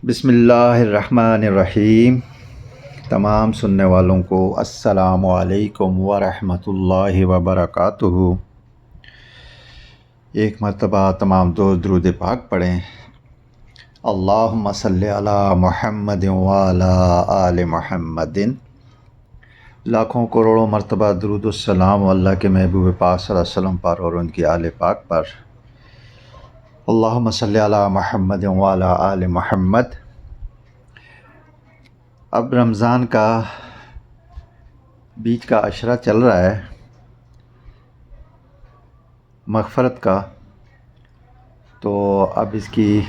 بسم اللہ الرحمن الرحیم۔ تمام سننے والوں کو السلام علیکم ورحمۃ اللہ وبرکاتہ۔ ایک مرتبہ تمام دوست درود پاک پڑھیں۔ اللہم صلی علی محمد وعلی آل محمد۔ لاکھوں کروڑوں مرتبہ درود السلام اللہ کے محبوب پاک صلی اللہ علیہ وسلم پر اور ان کی آل پاک پر۔ اللہم صلی علی محمد وعلی آل محمد۔ اب رمضان کا بیچ کا عشرہ چل رہا ہے مغفرت کا، تو اب اس کی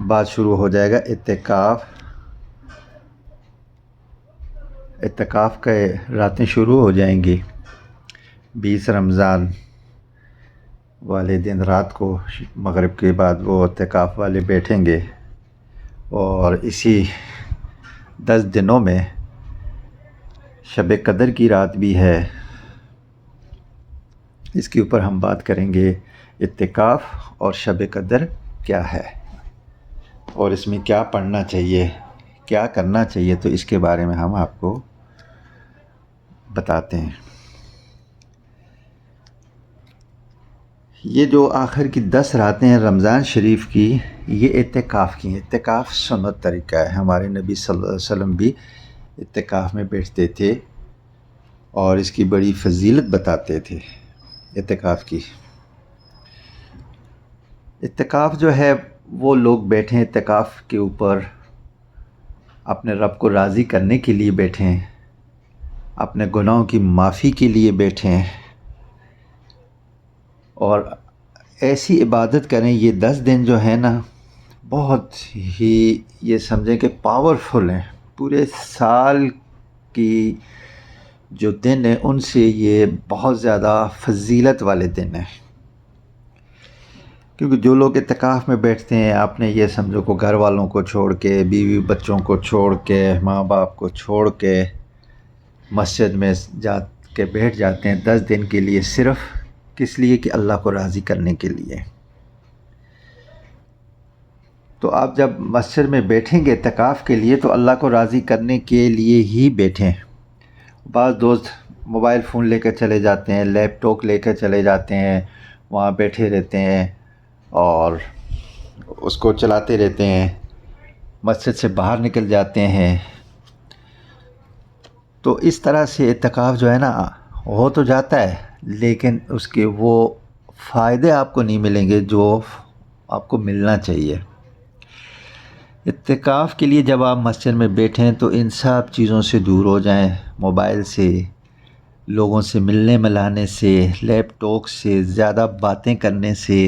بات شروع ہو جائے گا اعتکاف کے راتیں شروع ہو جائیں گی۔ 20 رمضان والے دن رات کو مغرب کے بعد وہ اعتکاف والے بیٹھیں گے، اور اسی 10 دنوں میں شب قدر کی رات بھی ہے۔ اس کے اوپر ہم بات کریں گے اعتکاف اور شب قدر کیا ہے، اور اس میں کیا پڑھنا چاہیے، کیا کرنا چاہیے، تو اس کے بارے میں ہم آپ کو بتاتے ہیں۔ یہ جو آخر کی 10 راتیں ہیں رمضان شریف کی، یہ اعتکاف کی ہیں۔ اعتکاف سنت طریقہ ہے، ہمارے نبی صلی اللہ علیہ وسلم بھی اعتکاف میں بیٹھتے تھے اور اس کی بڑی فضیلت بتاتے تھے اعتکاف کی۔ اعتکاف جو ہے وہ لوگ بیٹھیں اعتکاف کے اوپر اپنے رب کو راضی کرنے کے لیے بیٹھیں، اپنے گناہوں کی معافی کے لیے بیٹھیں، اور ایسی عبادت کریں۔ یہ 10 دن جو ہے نا، بہت ہی یہ سمجھیں کہ پاورفل ہیں۔ پورے سال کی جو دن ہیں ان سے یہ بہت زیادہ فضیلت والے دن ہیں، کیونکہ جو لوگ اعتکاف میں بیٹھتے ہیں، آپ نے یہ سمجھو کہ گھر والوں کو چھوڑ کے، بیوی بچوں کو چھوڑ کے، ماں باپ کو چھوڑ کے مسجد میں جا کے بیٹھ جاتے ہیں 10 دن کے لیے، صرف کس لیے کہ اللہ کو راضی کرنے کے لیے۔ تو آپ جب مسجد میں بیٹھیں گے اعتکاف کے لیے تو اللہ کو راضی کرنے کے لیے ہی بیٹھیں۔ بعض دوست موبائل فون لے کے چلے جاتے ہیں، لیپ ٹاپ لے کے چلے جاتے ہیں، وہاں بیٹھے رہتے ہیں اور اس کو چلاتے رہتے ہیں، مسجد سے باہر نکل جاتے ہیں۔ تو اس طرح سے اعتکاف جو ہے نا ہو تو جاتا ہے، لیکن اس کے وہ فائدے آپ کو نہیں ملیں گے جو آپ کو ملنا چاہیے۔ اعتکاف کے لیے جب آپ مسجد میں بیٹھیں تو ان سب چیزوں سے دور ہو جائیں، موبائل سے، لوگوں سے ملنے ملانے سے، لیپ ٹاپ سے، زیادہ باتیں کرنے سے،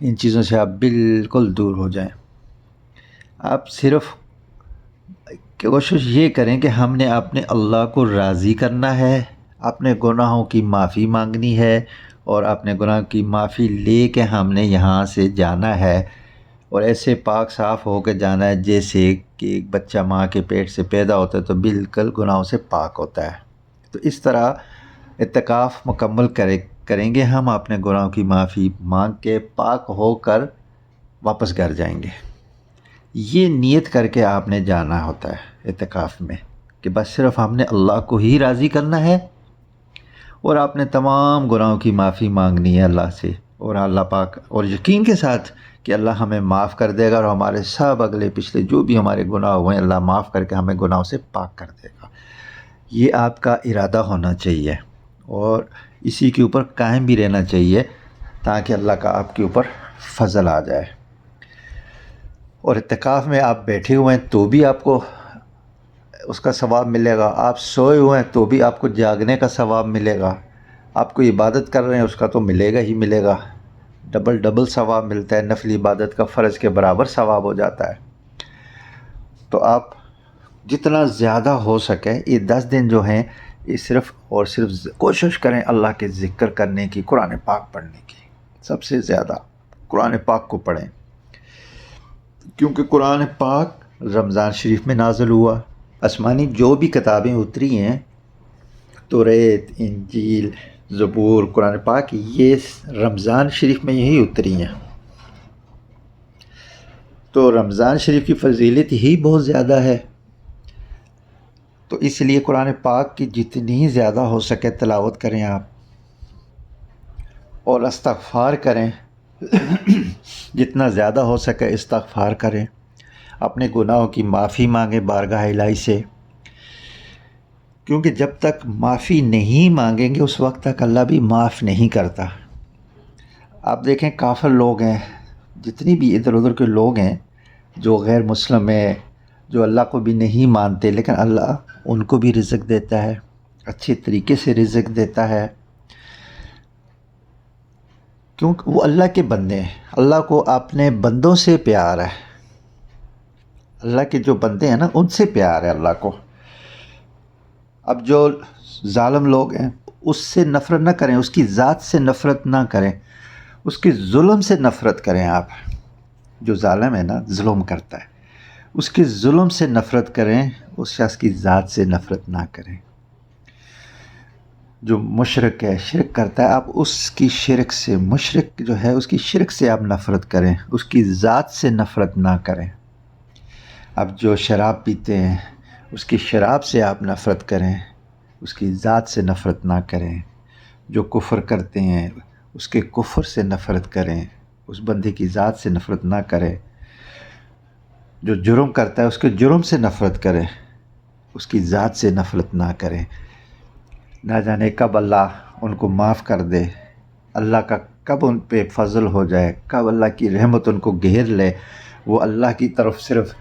ان چیزوں سے آپ بالکل دور ہو جائیں۔ آپ صرف کوشش یہ کریں کہ ہم نے اپنے اللہ کو راضی کرنا ہے، اپنے گناہوں کی معافی مانگنی ہے، اور اپنے گناہوں کی معافی لے کے ہم نے یہاں سے جانا ہے، اور ایسے پاک صاف ہو کے جانا ہے جیسے کہ ایک بچہ ماں کے پیٹ سے پیدا ہوتا ہے تو بالکل گناہوں سے پاک ہوتا ہے۔ تو اس طرح اعتکاف مکمل کریں گے ہم، اپنے گناہوں کی معافی مانگ کے پاک ہو کر واپس گھر جائیں گے۔ یہ نیت کر کے آپ نے جانا ہوتا ہے اعتکاف میں کہ بس صرف ہم نے اللہ کو ہی راضی کرنا ہے، اور آپ نے تمام گناہوں کی معافی مانگنی ہے اللہ سے، اور اللہ پاک، اور یقین کے ساتھ کہ اللہ ہمیں معاف کر دے گا، اور ہمارے سب اگلے پچھلے جو بھی ہمارے گناہ ہوئے ہیں اللہ معاف کر کے ہمیں گناہوں سے پاک کر دے گا۔ یہ آپ کا ارادہ ہونا چاہیے، اور اسی کے اوپر قائم بھی رہنا چاہیے تاکہ اللہ کا آپ کے اوپر فضل آ جائے۔ اور اعتکاف میں آپ بیٹھے ہوئے ہیں تو بھی آپ کو اس کا ثواب ملے گا، آپ سوئے ہوئے ہیں تو بھی آپ کو جاگنے کا ثواب ملے گا، آپ کو عبادت کر رہے ہیں اس کا تو ملے گا ہی ملے گا، ڈبل ثواب ملتا ہے، نفلی عبادت کا فرض کے برابر ثواب ہو جاتا ہے۔ تو آپ جتنا زیادہ ہو سکے یہ 10 دن جو ہیں یہ صرف اور صرف کوشش کریں اللہ کے ذکر کرنے کی، قرآن پاک پڑھنے کی، سب سے زیادہ قرآن پاک کو پڑھیں، کیونکہ قرآن پاک رمضان شریف میں نازل ہوا۔ آسمانی جو بھی کتابیں اتری ہیں، توریت، انجیل، زبور، قرآن پاک، یہ رمضان شریف میں یہی اتری ہیں۔ تو رمضان شریف کی فضیلت ہی بہت زیادہ ہے، تو اس لیے قرآن پاک کی جتنی زیادہ ہو سکے تلاوت کریں آپ، اور استغفار کریں، جتنا زیادہ ہو سکے استغفار کریں، اپنے گناہوں کی معافی مانگیں بارگاہ الہی سے، کیونکہ جب تک معافی نہیں مانگیں گے اس وقت تک اللہ بھی معاف نہیں کرتا۔ آپ دیکھیں کافر لوگ ہیں، جتنی بھی ادھر ادھر کے لوگ ہیں جو غیر مسلم ہیں، جو اللہ کو بھی نہیں مانتے، لیکن اللہ ان کو بھی رزق دیتا ہے، اچھے طریقے سے رزق دیتا ہے، کیونکہ وہ اللہ کے بندے ہیں۔ اللہ کو اپنے بندوں سے پیار ہے، اللہ کے جو بندے ہیں نا ان سے پیار ہے اللہ کو۔ اب جو ظالم لوگ ہیں اس سے نفرت نہ کریں، اس کی ذات سے نفرت نہ کریں، اس کے ظلم سے نفرت کریں۔ آپ جو ظالم ہے نا، ظلم کرتا ہے، اس کے ظلم سے نفرت کریں، اس شخص کی ذات سے نفرت نہ کریں۔ جو مشرک ہے، شرک کرتا ہے، آپ اس کی شرک سے، مشرک جو ہے اس کی شرک سے آپ نفرت کریں، اس کی ذات سے نفرت نہ کریں۔ اب جو شراب پیتے ہیں اس کی شراب سے آپ نفرت کریں، اس کی ذات سے نفرت نہ کریں۔ جو کفر کرتے ہیں اس کے کفر سے نفرت کریں، اس بندے کی ذات سے نفرت نہ کریں۔ جو جرم کرتا ہے اس کے جرم سے نفرت کریں، اس کی ذات سے نفرت نہ کریں۔ نہ جانے کب اللہ ان کو معاف کر دے، اللہ کا کب ان پہ فضل ہو جائے، کب اللہ کی رحمت ان کو گھیر لے، وہ اللہ کی طرف صرف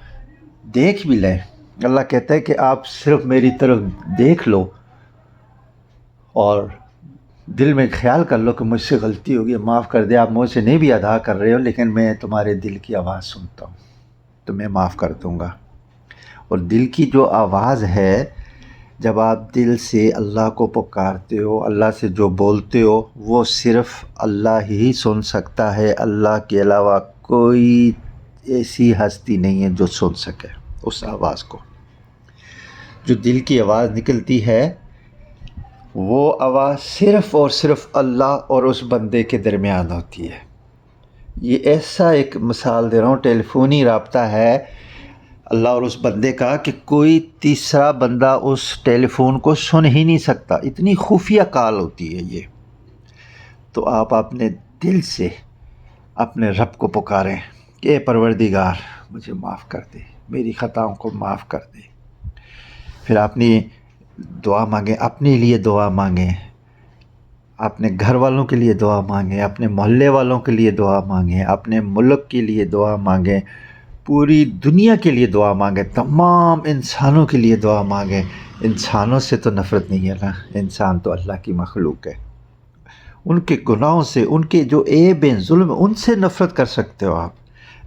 دیکھ بھی لیں۔ اللہ کہتا ہے کہ آپ صرف میری طرف دیکھ لو اور دل میں خیال کر لو کہ مجھ سے غلطی ہوگی، معاف کر دے۔ آپ مجھ سے نہیں بھی ادا کر رہے ہو لیکن میں تمہارے دل کی آواز سنتا ہوں تو میں معاف کر دوں گا۔ اور دل کی جو آواز ہے، جب آپ دل سے اللہ کو پکارتے ہو، اللہ سے جو بولتے ہو، وہ صرف اللہ ہی سن سکتا ہے۔ اللہ کے علاوہ کوئی ایسی ہستی نہیں ہے جو سن سکے اس آواز کو۔ جو دل کی آواز نکلتی ہے وہ آواز صرف اور صرف اللہ اور اس بندے کے درمیان ہوتی ہے۔ یہ ایسا ایک مثال دے رہا ہوں، ٹیلی فونی رابطہ ہے اللہ اور اس بندے کا کہ کوئی تیسرا بندہ اس ٹیلی فون کو سن ہی نہیں سکتا، اتنی خفیہ کال ہوتی ہے یہ۔ تو آپ اپنے دل سے اپنے رب کو پکاریں کہ اے پروردگار مجھے معاف کر دے، میری خطاؤں کو معاف کر دے۔ پھر اپنی دعا مانگیں، اپنے لیے دعا مانگیں، اپنے گھر والوں کے لیے دعا مانگیں، اپنے محلے والوں کے لیے دعا مانگیں، اپنے ملک کے لیے دعا مانگیں، پوری دنیا کے لیے دعا مانگیں، تمام انسانوں کے لیے دعا مانگیں۔ انسانوں سے تو نفرت نہیں ہے نا، انسان تو اللہ کی مخلوق ہے، ان کے گناہوں سے، ان کے جو عیب ہیں، ظلم ہیں، ان سے نفرت کر سکتے ہو آپ،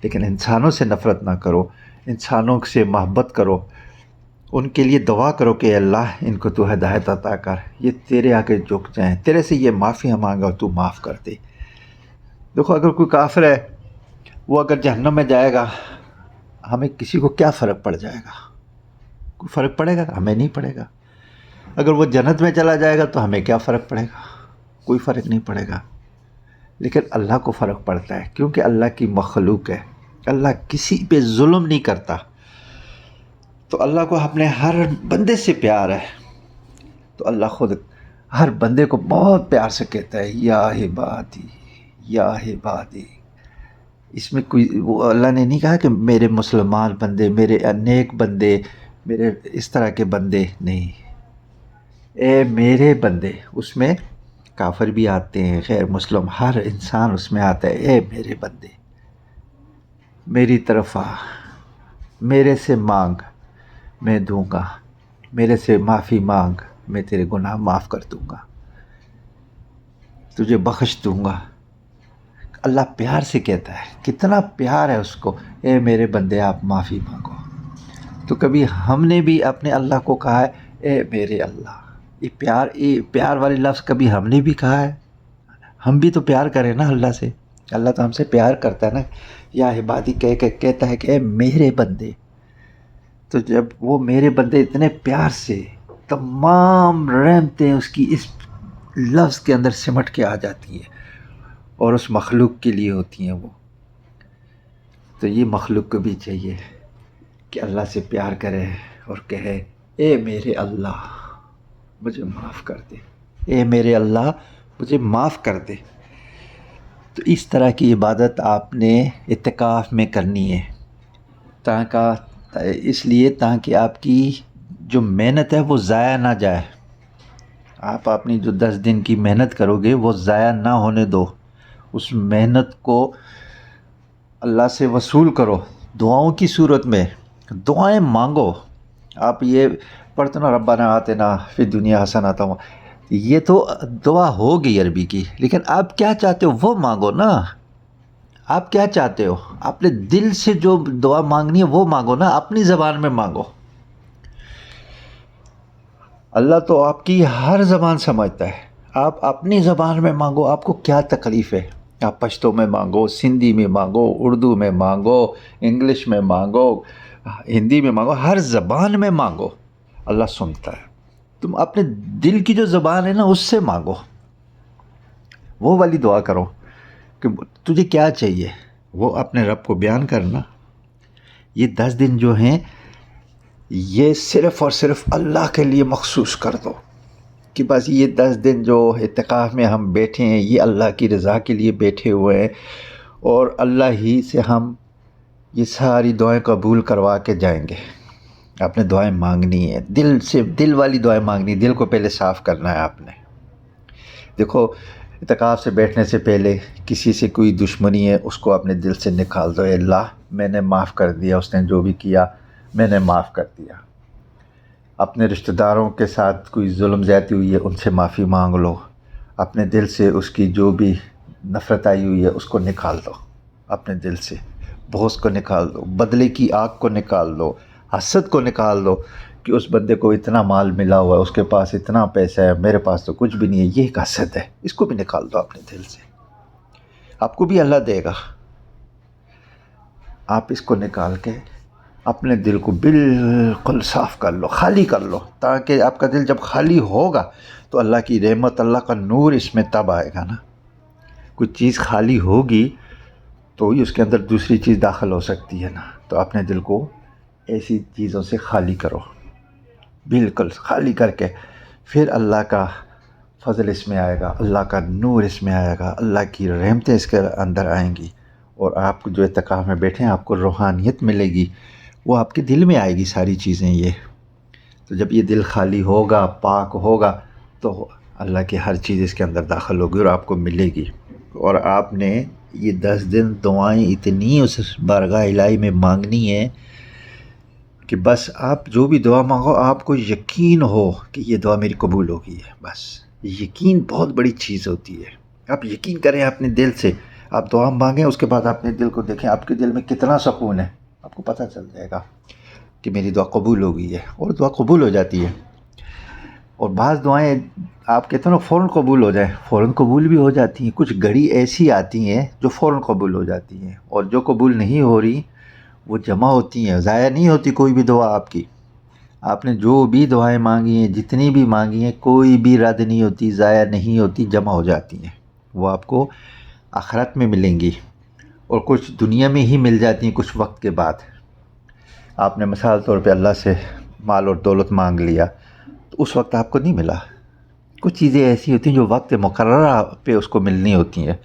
لیکن انسانوں سے نفرت نہ کرو، انسانوں سے محبت کرو، ان کے لیے دعا کرو کہ اے اللہ ان کو تو ہدایت عطا کر، یہ تیرے آگے جھک جائیں، تیرے سے یہ معافیاں مانگا تو معاف کر دے۔ دیکھو اگر کوئی کافر ہے، وہ اگر جہنم میں جائے گا، ہمیں کسی کو کیا فرق پڑ جائے گا؟ کوئی فرق پڑے گا؟ ہمیں نہیں پڑے گا۔ اگر وہ جنت میں چلا جائے گا تو ہمیں کیا فرق پڑے گا؟ کوئی فرق نہیں پڑے گا۔ لیکن اللہ کو فرق پڑتا ہے، کیونکہ اللہ کی مخلوق ہے، اللہ کسی پہ ظلم نہیں کرتا۔ تو اللہ کو اپنے ہر بندے سے پیار ہے، تو اللہ خود ہر بندے کو بہت پیار سے کہتا ہے یا عبادی یا عبادی۔ اس میں کوئی وہ اللہ نے نہیں کہا کہ میرے مسلمان بندے، میرے نیک بندے، میرے اس طرح کے بندے، نہیں، اے میرے بندے۔ اس میں کافر بھی آتے ہیں، غیر مسلم، ہر انسان اس میں آتا ہے۔ اے میرے بندے، میری طرف آ، میرے سے مانگ، میں دوں گا، میرے سے معافی مانگ، میں تیرے گناہ معاف کر دوں گا، تجھے بخش دوں گا۔ اللہ پیار سے کہتا ہے، کتنا پیار ہے اس کو، اے میرے بندے آپ معافی مانگو۔ تو کبھی ہم نے بھی اپنے اللہ کو کہا ہے اے میرے اللہ؟ یہ پیار والے لفظ کبھی ہم نے بھی کہا ہے؟ ہم بھی تو پیار کریں نا اللہ سے، اللہ تو ہم سے پیار کرتا ہے نا، یا عبادی کہہ کے کہتا ہے کہ اے میرے بندے۔ تو جب وہ میرے بندے اتنے پیار سے، تمام رحمتیں اس کی اس لفظ کے اندر سمٹ کے آ جاتی ہیں اور اس مخلوق کے لیے ہوتی ہیں وہ۔ تو یہ مخلوق کو بھی چاہیے کہ اللہ سے پیار کرے اور کہے اے میرے اللہ مجھے معاف کر دے، اے میرے اللہ مجھے معاف کر دے۔ تو اس طرح کی عبادت آپ نے اعتکاف میں کرنی ہے، اس لیے تاکہ آپ کی جو محنت ہے وہ ضائع نہ جائے۔ آپ اپنی جو 10 دن کی محنت کرو گے وہ ضائع نہ ہونے دو، اس محنت کو اللہ سے وصول کرو دعاؤں کی صورت میں، دعائیں مانگو۔ آپ یہ پڑھتے نا ربنا آتنا فی الدنیا حسنۃ، یہ تو دعا ہوگی عربی کی، لیکن آپ کیا چاہتے ہو وہ مانگو نا۔ آپ کیا چاہتے ہو، اپنے دل سے جو دعا مانگنی ہے وہ مانگو نا، اپنی زبان میں مانگو۔ اللہ تو آپ کی ہر زبان سمجھتا ہے، آپ اپنی زبان میں مانگو۔ آپ کو کیا تکلیف ہے، آپ پشتو میں مانگو، سندھی میں مانگو، اردو میں مانگو، انگلش میں مانگو، ہندی میں مانگو، ہر زبان میں مانگو، اللہ سنتا ہے۔ تم اپنے دل کی جو زبان ہے نا اس سے مانگو، وہ والی دعا کرو کہ تجھے کیا چاہیے، وہ اپنے رب کو بیان کرنا۔ یہ 10 دن جو ہیں یہ صرف اور صرف اللہ کے لیے مخصوص کر دو کہ بس یہ 10 دن جو اعتکاف میں ہم بیٹھے ہیں یہ اللہ کی رضا کے لیے بیٹھے ہوئے ہیں، اور اللہ ہی سے ہم یہ ساری دعائیں قبول کروا کے جائیں گے۔ آپ نے دعائیں مانگنی ہے، دل سے، دل والی دعائیں مانگنی ہے، دل کو پہلے صاف کرنا ہے آپ نے۔ دیکھو اعتکاف سے بیٹھنے سے پہلے کسی سے کوئی دشمنی ہے اس کو اپنے دل سے نکال دو، اے اللہ میں نے معاف کر دیا، اس نے جو بھی کیا میں نے معاف کر دیا۔ اپنے رشتہ داروں کے ساتھ کوئی ظلم زیادتی ہوئی ہے ان سے معافی مانگ لو، اپنے دل سے اس کی جو بھی نفرت آئی ہوئی ہے اس کو نکال دو، اپنے دل سے بغض کو نکال دو، بدلے کی آگ کو نکال دو، حسد کو نکال دو کہ اس بندے کو اتنا مال ملا ہوا ہے، اس کے پاس اتنا پیسہ ہے، میرے پاس تو کچھ بھی نہیں ہے، یہ ایک حسد ہے، اس کو بھی نکال دو اپنے دل سے، آپ کو بھی اللہ دے گا۔ آپ اس کو نکال کے اپنے دل کو بالکل صاف کر لو، خالی کر لو، تاکہ آپ کا دل جب خالی ہوگا تو اللہ کی رحمت، اللہ کا نور اس میں تب آئے گا نا۔ کوئی چیز خالی ہوگی تو ہی اس کے اندر دوسری چیز داخل ہو سکتی ہے نا، تو اپنے دل کو ایسی چیزوں سے خالی کرو، بالکل خالی کر کے پھر اللہ کا فضل اس میں آئے گا، اللہ کا نور اس میں آئے گا، اللہ کی رحمتیں اس کے اندر آئیں گی، اور آپ جو اعتکاف میں بیٹھے ہیں آپ کو روحانیت ملے گی، وہ آپ کے دل میں آئے گی ساری چیزیں۔ یہ تو جب یہ دل خالی ہوگا، پاک ہوگا، تو اللہ کی ہر چیز اس کے اندر داخل ہوگی اور آپ کو ملے گی۔ اور آپ نے یہ 10 دن دعائیں اتنی اس بارگاہ الہی میں مانگنی ہے کہ بس آپ جو بھی دعا مانگو آپ کو یقین ہو کہ یہ دعا میری قبول ہو گئی ہے۔ بس یقین بہت بڑی چیز ہوتی ہے، آپ یقین کریں اپنے دل سے، آپ دعا مانگیں اس کے بعد اپنے دل کو دیکھیں آپ کے دل میں کتنا سکون ہے، آپ کو پتہ چل جائے گا کہ میری دعا قبول ہو گئی ہے، اور دعا قبول ہو جاتی ہے۔ اور بعض دعائیں آپ کہتے ہیں نا فوراً قبول ہو جائیں، فوراً قبول بھی ہو جاتی ہیں، کچھ گھڑی ایسی آتی ہیں جو فوراً قبول ہو جاتی ہیں، اور جو قبول نہیں ہو رہی وہ جمع ہوتی ہیں، ضائع نہیں ہوتی کوئی بھی دعا آپ کی۔ آپ نے جو بھی دعائیں مانگی ہیں، جتنی بھی مانگی ہیں، کوئی بھی رد نہیں ہوتی، ضائع نہیں ہوتی، جمع ہو جاتی ہیں، وہ آپ کو آخرت میں ملیں گی، اور کچھ دنیا میں ہی مل جاتی ہیں کچھ وقت کے بعد۔ آپ نے مثال طور پہ اللہ سے مال اور دولت مانگ لیا تو اس وقت آپ کو نہیں ملا، کچھ چیزیں ایسی ہوتی ہیں جو وقت مقررہ پہ اس کو ملنی ہوتی ہیں،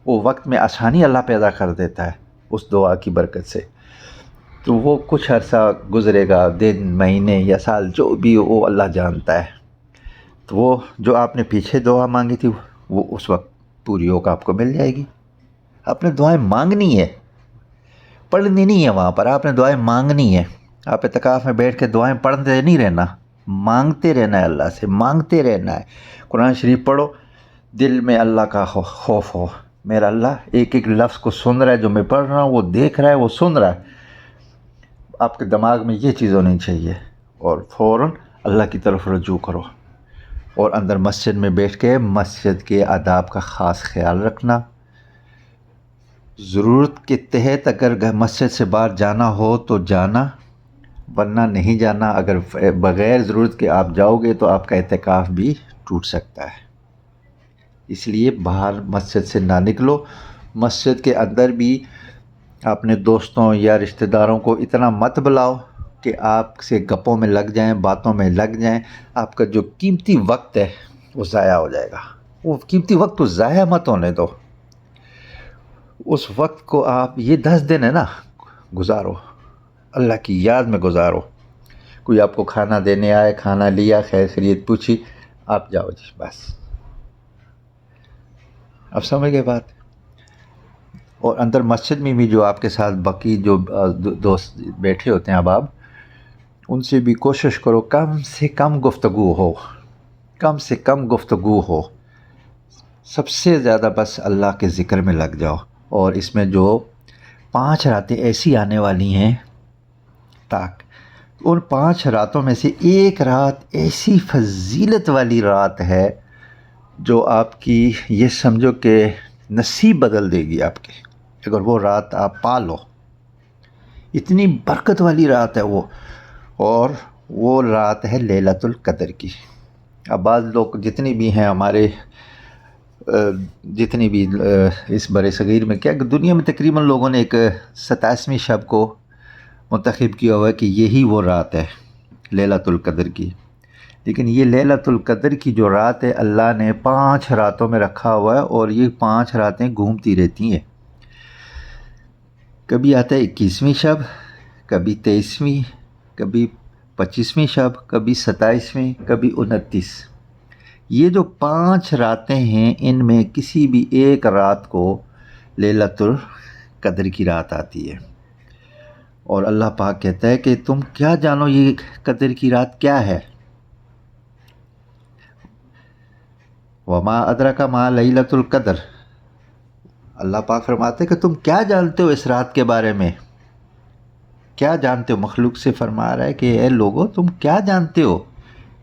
وہ وقت میں آسانی اللہ پیدا کر دیتا ہے اس دعا کی برکت سے، تو وہ کچھ عرصہ گزرے گا، دن، مہینے یا سال، جو بھی وہ اللہ جانتا ہے، تو وہ جو آپ نے پیچھے دعا مانگی تھی وہ اس وقت پوری ہو کر آپ کو مل جائے گی۔ آپ نے دعائیں مانگنی ہے، پڑھنی نہیں ہے، وہاں پر آپ نے دعائیں مانگنی ہے۔ آپ اعتکاف میں بیٹھ کے دعائیں پڑھتے نہیں رہنا، مانگتے رہنا ہے، اللہ سے مانگتے رہنا ہے۔ قرآن شریف پڑھو، دل میں اللہ کا خوف ہو، میرا اللہ ایک ایک لفظ کو سن رہا ہے، جو میں پڑھ رہا ہوں وہ دیکھ رہا ہے، وہ سن رہا ہے۔ آپ کے دماغ میں یہ چیز ہونی چاہیے، اور فوراً اللہ کی طرف رجوع کرو، اور اندر مسجد میں بیٹھ کے مسجد کے آداب کا خاص خیال رکھنا۔ ضرورت کے تحت اگر مسجد سے باہر جانا ہو تو جانا، ورنہ نہیں جانا۔ اگر بغیر ضرورت کے آپ جاؤ گے تو آپ کا اعتکاف بھی ٹوٹ سکتا ہے، اس لیے باہر مسجد سے نہ نکلو۔ مسجد کے اندر بھی اپنے دوستوں یا رشتہ داروں کو اتنا مت بلاؤ کہ آپ سے گپوں میں لگ جائیں، باتوں میں لگ جائیں، آپ کا جو قیمتی وقت ہے وہ ضائع ہو جائے گا۔ وہ قیمتی وقت کو ضائع مت ہونے دو، اس وقت کو آپ یہ 10 دن ہے نا گزارو، اللہ کی یاد میں گزارو۔ کوئی آپ کو کھانا دینے آئے، کھانا لیا، خیر خیریت پوچھی، آپ جاؤ جی بس۔ اب سمجھ گئے بات؟ اور اندر مسجد میں بھی جو آپ کے ساتھ باقی جو دوست بیٹھے ہوتے ہیں احباب، ان سے بھی کوشش کرو کم سے کم گفتگو ہو، کم سے کم گفتگو ہو، سب سے زیادہ بس اللہ کے ذکر میں لگ جاؤ۔ اور اس میں جو 5 راتیں ایسی آنے والی ہیں تاک، ان 5 راتوں میں سے ایک رات ایسی فضیلت والی رات ہے جو آپ کی یہ سمجھو کہ نصیب بدل دے گی آپ کے، اگر وہ رات آپ پا لو۔ اتنی برکت والی رات ہے وہ، اور وہ رات ہے لیلۃ القدر کی۔ اب بعض لوگ جتنی بھی ہیں ہمارے جتنی بھی اس برِ صغیر میں، کیا دنیا میں تقریباً لوگوں نے ایک 27ویں شب کو منتخب کیا ہوا ہے کہ یہی وہ رات ہے لیلۃ القدر کی۔ لیکن یہ لیلۃ القدر کی جو رات ہے اللہ نے 5 راتوں میں رکھا ہوا ہے، اور یہ 5 راتیں گھومتی رہتی ہیں۔ کبھی آتا ہے 21ویں شب، کبھی 23ویں، کبھی 25ویں شب، کبھی 27ویں، کبھی 29۔ یہ جو 5 راتیں ہیں ان میں کسی بھی ایک رات کو لیلۃ القدر کی رات آتی ہے، اور اللہ پاک کہتا ہے کہ تم کیا جانو یہ قدر کی رات کیا ہے؟ وما ادراک ما لیلۃ القدر۔ اللہ پاک فرماتے ہیں کہ تم کیا جانتے ہو اس رات کے بارے میں، کیا جانتے ہو؟ مخلوق سے فرما رہا ہے کہ اے لوگو تم کیا جانتے ہو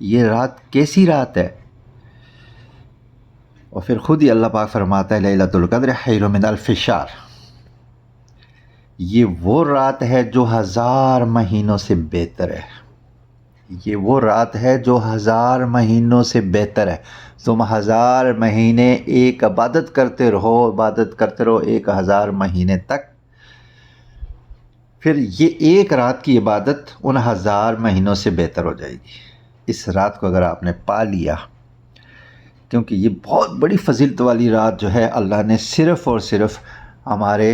یہ رات کیسی رات ہے؟ اور پھر خود ہی اللہ پاک فرماتا ہے لیلۃ القدر خیر من الف شہر، یہ وہ رات ہے جو 1000 مہینوں سے بہتر ہے، یہ وہ رات ہے جو 1000 مہینوں سے بہتر ہے۔ تم 1000 مہینے ایک عبادت کرتے رہو، عبادت کرتے رہو 1000 مہینے تک، پھر یہ ایک رات کی عبادت ان 1000 مہینوں سے بہتر ہو جائے گی۔ اس رات کو اگر آپ نے پا لیا، کیونکہ یہ بہت بڑی فضیلت والی رات جو ہے اللہ نے صرف اور صرف ہمارے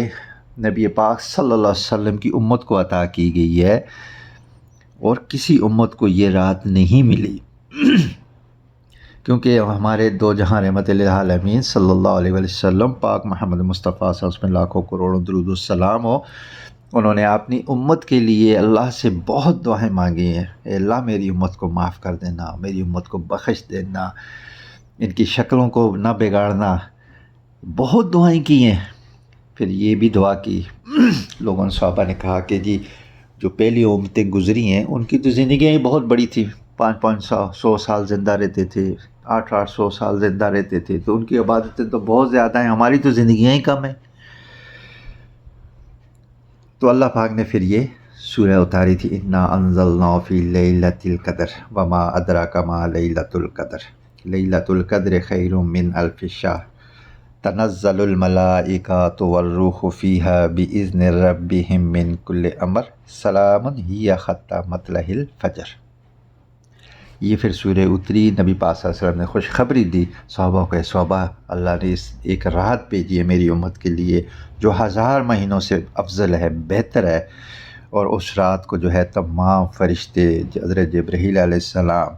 نبی پاک صلی اللہ علیہ وسلم کی امت کو عطا کی گئی ہے، اور کسی امت کو یہ رات نہیں ملی، کیونکہ ہمارے دو جہاں رحمت للعالمین صلی اللہ علیہ وسلم پاک محمد مصطفیٰ صلی اللہ علیہ وسلم لاکھوں کروڑوں درود السلام ہو، انہوں نے اپنی امت کے لیے اللہ سے بہت دعائیں مانگی ہیں، اے اللہ میری امت کو معاف کر دینا، میری امت کو بخش دینا، ان کی شکلوں کو نہ بگاڑنا، بہت دعائیں کی ہیں۔ پھر یہ بھی دعا کی لوگوں نے، صحابہ نے کہا کہ جی جو پہلی امتیں گزری ہیں ان کی تو زندگیاں ہی بہت بڑی تھی، 500 سال زندہ رہتے تھے، 800 سال زندہ رہتے تھے، تو ان کی عبادتیں تو بہت زیادہ ہیں، ہماری تو زندگیاں ہی کم ہیں۔ تو اللہ پاک نے پھر یہ سورہ اتاری تھی، انا انزلنا فی لیلۃ القدر وما ادراک ما لیلۃ القدر، لیلۃ القدر خیر من الف شہر، تنزل الملائکۃ والروح فیہا باذن ربہم من کل امر، سلام ہی حتی مطلع الفجر۔ یہ پھر سورہ اتری، نبی پاک صلی اللہ علیہ وسلم نے خوشخبری دی صحابہ کو، صحابہ اللہ نے اس ایک رات بھیجی ہے میری امت کے لیے جو 1000 مہینوں سے افضل ہے، بہتر ہے، اور اس رات کو جو ہے تمام فرشتے حضرت جبرائیل علیہ السلام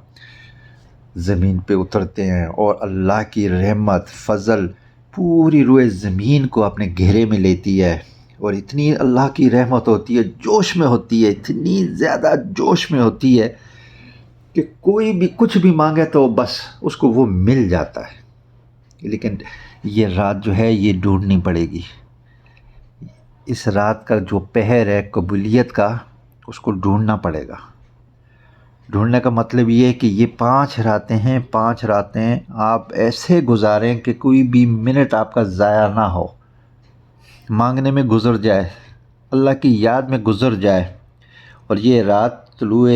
زمین پہ اترتے ہیں، اور اللہ کی رحمت فضل پوری روئے زمین کو اپنے گھیرے میں لیتی ہے، اور اتنی اللہ کی رحمت ہوتی ہے، جوش میں ہوتی ہے، اتنی زیادہ جوش میں ہوتی ہے کہ کوئی بھی کچھ بھی مانگے تو بس اس کو وہ مل جاتا ہے۔ لیکن یہ رات جو ہے یہ ڈھونڈنی پڑے گی، اس رات کا جو پہر ہے قبولیت کا، اس کو ڈھونڈنا پڑے گا۔ ڈھونڈنے کا مطلب یہ ہے کہ یہ 5 راتیں ہیں، 5 راتیں آپ ایسے گزاریں کہ کوئی بھی منٹ آپ کا ضائع نہ ہو، مانگنے میں گزر جائے، اللہ کی یاد میں گزر جائے۔ اور یہ رات طلوع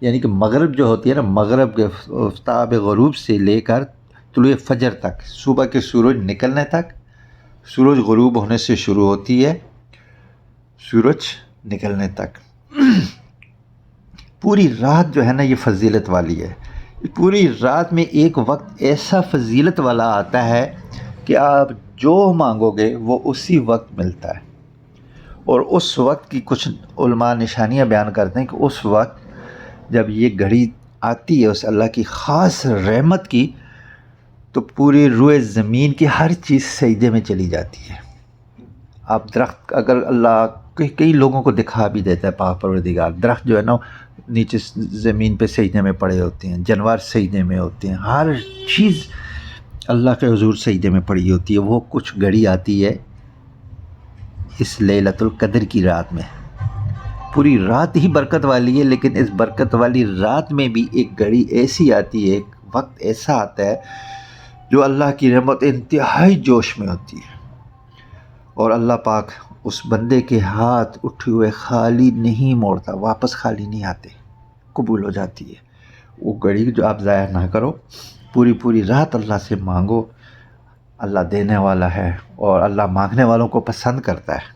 یعنی کہ مغرب جو ہوتی ہے نا، مغرب کے آفتاب غروب سے لے کر طلوع فجر تک، صبح کے سورج نکلنے تک، سورج غروب ہونے سے شروع ہوتی ہے سورج نکلنے تک پوری رات جو ہے نا یہ فضیلت والی ہے. پوری رات میں ایک وقت ایسا فضیلت والا آتا ہے کہ آپ جو مانگو گے وہ اسی وقت ملتا ہے. اور اس وقت کی کچھ علماء نشانیاں بیان کرتے ہیں کہ اس وقت جب یہ گھڑی آتی ہے اس اللہ کی خاص رحمت کی تو پوری روئے زمین کی ہر چیز سجدے میں چلی جاتی ہے. آپ درخت اگر اللہ کئی لوگوں کو دکھا بھی دیتا ہے پاک پروردگار، درخت جو ہے نا نیچے زمین پہ سجدے میں پڑے ہوتے ہیں، جانور سجدے میں ہوتے ہیں، ہر چیز اللہ کے حضور سجدے میں پڑی ہوتی ہے. وہ کچھ گھڑی آتی ہے اس لیلۃ القدر کی رات میں. پوری رات ہی برکت والی ہے، لیکن اس برکت والی رات میں بھی ایک گھڑی ایسی آتی ہے، ایک وقت ایسا آتا ہے جو اللہ کی رحمت انتہائی جوش میں ہوتی ہے. اور اللہ پاک اس بندے کے ہاتھ اٹھے ہوئے خالی نہیں موڑتا، واپس خالی نہیں آتے، قبول ہو جاتی ہے. وہ گھڑی جو آپ ضائع نہ کرو، پوری رات اللہ سے مانگو. اللہ دینے والا ہے اور اللہ مانگنے والوں کو پسند کرتا ہے.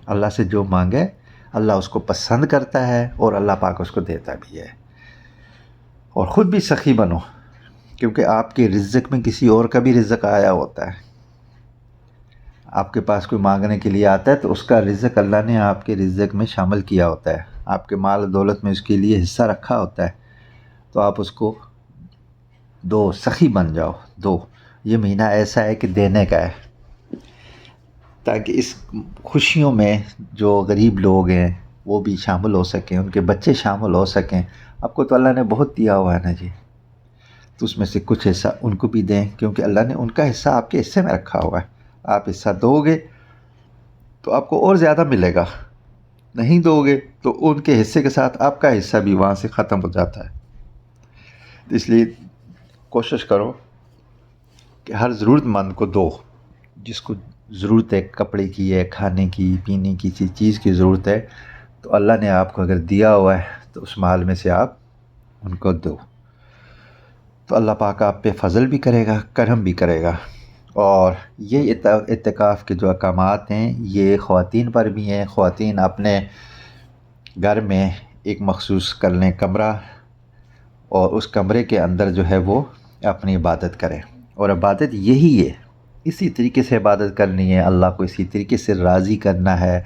اللہ سے جو مانگے اللہ اس کو پسند کرتا ہے اور اللہ پاک اس کو دیتا بھی ہے. اور خود بھی سخی بنو، کیونکہ آپ کے رزق میں کسی اور کا بھی رزق آیا ہوتا ہے. آپ کے پاس کوئی مانگنے کے لیے آتا ہے تو اس کا رزق اللہ نے آپ کے رزق میں شامل کیا ہوتا ہے، آپ کے مال دولت میں اس کے لیے حصہ رکھا ہوتا ہے. تو آپ اس کو دو، سخی بن جاؤ، دو. یہ مہینہ ایسا ہے کہ دینے کا ہے، تاکہ اس خوشیوں میں جو غریب لوگ ہیں وہ بھی شامل ہو سکیں، ان کے بچے شامل ہو سکیں. آپ کو تو اللہ نے بہت دیا ہوا ہے نا جی، تو اس میں سے کچھ حصہ ان کو بھی دیں، کیونکہ اللہ نے ان کا حصہ آپ کے حصے میں رکھا ہوا ہے. آپ حصہ دو گے تو آپ کو اور زیادہ ملے گا، نہیں دو گے تو ان کے حصے کے ساتھ آپ کا حصہ بھی وہاں سے ختم ہو جاتا ہے. اس لیے کوشش کرو کہ ہر ضرورت مند کو دو. جس کو ضرورت ہے کپڑے کی ہے، کھانے کی، پینے کی چیز کی ضرورت ہے، تو اللہ نے آپ کو اگر دیا ہوا ہے تو اس مال میں سے آپ ان کو دو. تو اللہ پاک آپ پہ فضل بھی کرے گا، کرم بھی کرے گا. اور یہ اعتکاف کے جو احکامات ہیں یہ خواتین پر بھی ہیں. خواتین اپنے گھر میں ایک مخصوص کر لیں کمرہ، اور اس کمرے کے اندر جو ہے وہ اپنی عبادت کریں. اور عبادت یہی ہے، اسی طریقے سے عبادت کرنی ہے، اللہ کو اسی طریقے سے راضی کرنا ہے.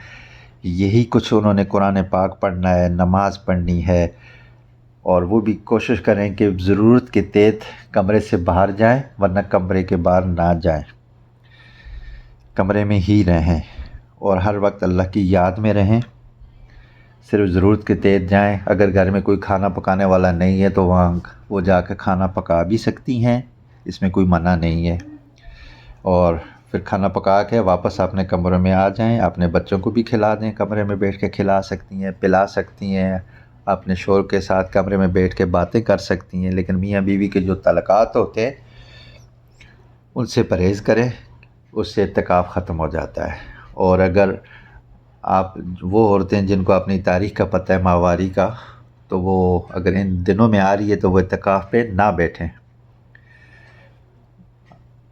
یہی کچھ انہوں نے قرآن پاک پڑھنا ہے، نماز پڑھنی ہے. اور وہ بھی کوشش کریں کہ ضرورت کے تحت کمرے سے باہر جائیں، ورنہ کمرے کے باہر نہ جائیں، کمرے میں ہی رہیں اور ہر وقت اللہ کی یاد میں رہیں. صرف ضرورت کے تحت جائیں. اگر گھر میں کوئی کھانا پکانے والا نہیں ہے تو وہاں وہ جا کے کھانا پکا بھی سکتی ہیں، اس میں کوئی منع نہیں ہے. اور پھر کھانا پکا کے واپس اپنے کمرے میں آ جائیں، اپنے بچوں کو بھی کھلا دیں، کمرے میں بیٹھ کے کھلا سکتی ہیں، پلا سکتی ہیں، اپنے شوہر کے ساتھ کمرے میں بیٹھ کے باتیں کر سکتی ہیں. لیکن میاں بیوی کے جو تعلقات ہوتے ہیں ان سے پرہیز کریں، اس سے اعتکاف ختم ہو جاتا ہے. اور اگر آپ وہ عورتیں جن کو اپنی تاریخ کا پتہ ہے ماہواری کا، تو وہ اگر ان دنوں میں آ رہی ہے تو وہ اعتکاف پہ نہ بیٹھیں.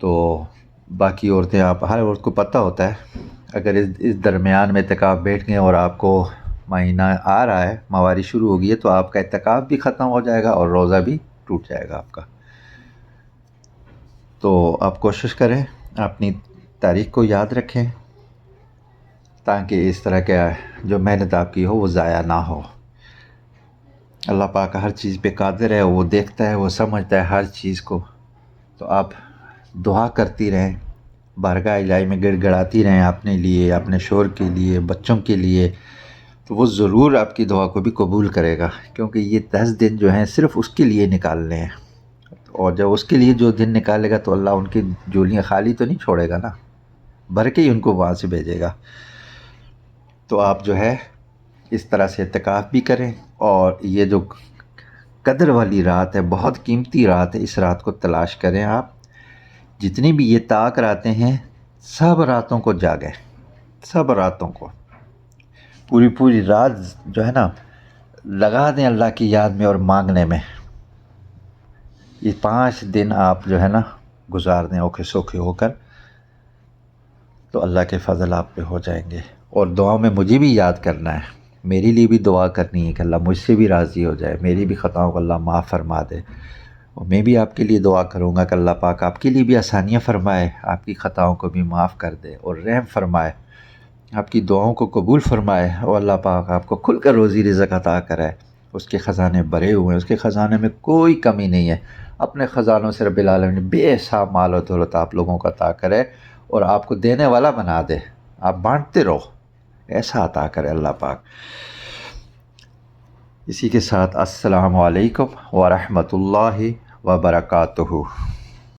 تو باقی عورتیں، آپ ہر عورت کو پتہ ہوتا ہے اگر اس درمیان میں اعتکاف بیٹھ گئے اور آپ کو مہینہ آ رہا ہے، ماہواری شروع ہو گئی ہے، تو آپ کا اعتکاف بھی ختم ہو جائے گا اور روزہ بھی ٹوٹ جائے گا آپ کا. تو آپ کوشش کریں اپنی تاریخ کو یاد رکھیں، تاکہ اس طرح کا جو محنت آپ کی ہو وہ ضائع نہ ہو. اللہ پاک ہر چیز پہ قادر ہے، وہ دیکھتا ہے، وہ سمجھتا ہے ہر چیز کو. تو آپ دعا کرتی رہیں، بارگاہ الہی میں گڑ گڑاتی رہیں اپنے لیے، اپنے شوہر کے لیے، بچوں کے لیے. تو وہ ضرور آپ کی دعا کو بھی قبول کرے گا، کیونکہ یہ 10 دن جو ہیں صرف اس کے لیے نکالنے ہیں. اور جب اس کے لیے جو دن نکالے گا تو اللہ ان کی جولیاں خالی تو نہیں چھوڑے گا نا، بھر کے ہی ان کو وہاں سے بھیجے گا. تو آپ جو ہے اس طرح سے اعتکاف بھی کریں. اور یہ جو قدر والی رات ہے، بہت قیمتی رات ہے، اس رات کو تلاش کریں. آپ جتنی بھی یہ طاق راتیں ہیں سب راتوں کو جاگیں، سب راتوں کو پوری رات جو ہے نا لگا دیں اللہ کی یاد میں اور مانگنے میں. یہ 5 دن آپ جو ہے نا گزار دیں اوکھے سوکھے ہو کر، تو اللہ کے فضل آپ پہ ہو جائیں گے. اور دعاؤں میں مجھے بھی یاد کرنا ہے، میرے لیے بھی دعا کرنی ہے کہ اللہ مجھ سے بھی راضی ہو جائے، میری بھی خطاؤں کو اللہ معاف فرما دے، اور میں بھی آپ کے لیے دعا کروں گا کہ اللہ پاک آپ کے لیے بھی آسانیاں فرمائے، آپ کی خطاؤں کو بھی معاف کر دے اور رحم فرمائے، آپ کی دعاؤں کو قبول فرمائے، اور اللہ پاک آپ کو کھل کر روزی رزق عطا کرے۔ اس کے خزانے بھرے ہوئے ہیں، اس کے خزانے میں کوئی کمی نہیں ہے، اپنے خزانوں سے رب العالمین بے حساب مال و دولت آپ لوگوں کو عطا کرے اور آپ کو دینے والا بنا دے، آپ بانٹتے رہو، ایسا عطا کرے اللہ پاک۔ اسی کے ساتھ السلام علیکم ورحمۃ اللہ وبرکاتہ۔